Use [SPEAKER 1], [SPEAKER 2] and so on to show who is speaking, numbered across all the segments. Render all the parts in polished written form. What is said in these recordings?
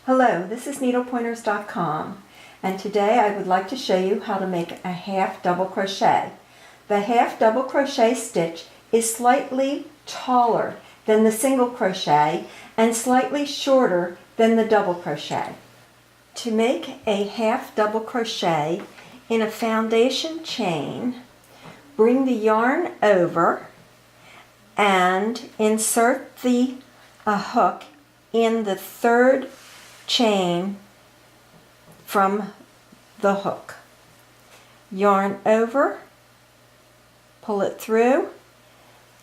[SPEAKER 1] Hello, this is needlepointers.com, and today I would like to show you how to make a half double crochet. The half double crochet stitch is slightly taller than the single crochet and slightly shorter than the double crochet. To make a half double crochet in a foundation chain, bring the yarn over and insert the hook in the third chain from the hook. Yarn over, pull it through,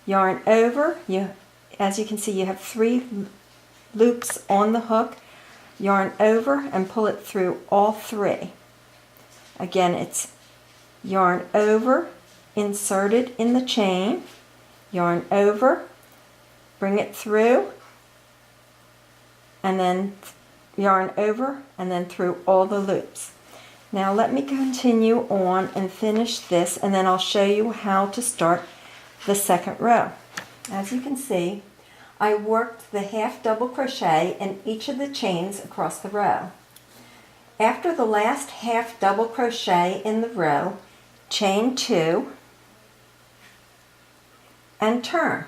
[SPEAKER 1] yarn over. As you can see, you have 3 loops on the hook. Yarn over and pull it through all 3. Again, it's yarn over, insert it in the chain, yarn over, bring it through, and then yarn over and then through all the loops. Now let me continue on and finish this, and then I'll show you how to start the second row. As you can see, I worked the half double crochet in each of the chains across the row. After the last half double crochet in the row, chain 2 and turn.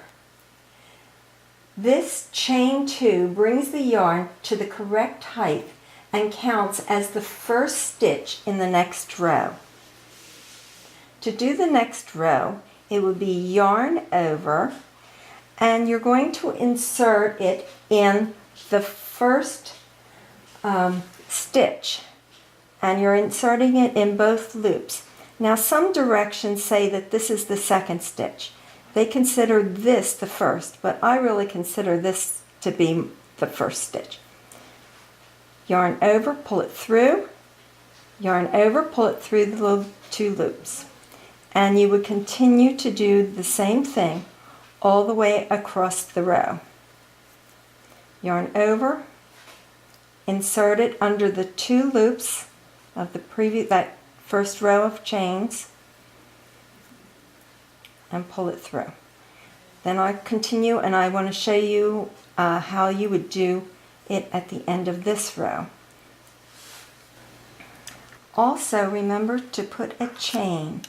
[SPEAKER 1] This chain 2 brings the yarn to the correct height and counts as the first stitch in the next row. To do the next row, it would be yarn over, and you're going to insert it in the first stitch, and you're inserting it in both loops. Now some directions say that this is the second stitch. They consider this the first, but I really consider this to be the first stitch. Yarn over, pull it through, yarn over, pull it through the 2 loops. And you would continue to do the same thing all the way across the row. Yarn over, insert it under the 2 loops of that first row of chains, and pull it through. Then I continue, and I want to show you how you would do it at the end of this row. Also, remember to put a chain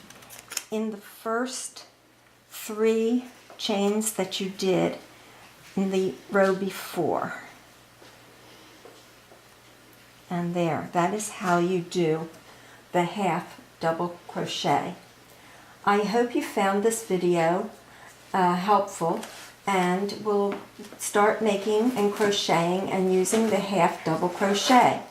[SPEAKER 1] in the first 3 chains that you did in the row before. And there, that is how you do the half double crochet. I hope you found this video helpful, and will start making and crocheting and using the half double crochet.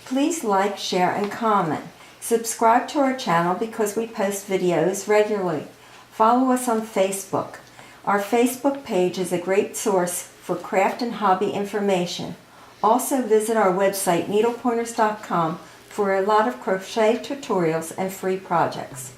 [SPEAKER 1] Please like, share, and comment. Subscribe to our channel because we post videos regularly. Follow us on Facebook. Our Facebook page is a great source for craft and hobby information. Also visit our website needlepointers.com for a lot of crochet tutorials and free projects.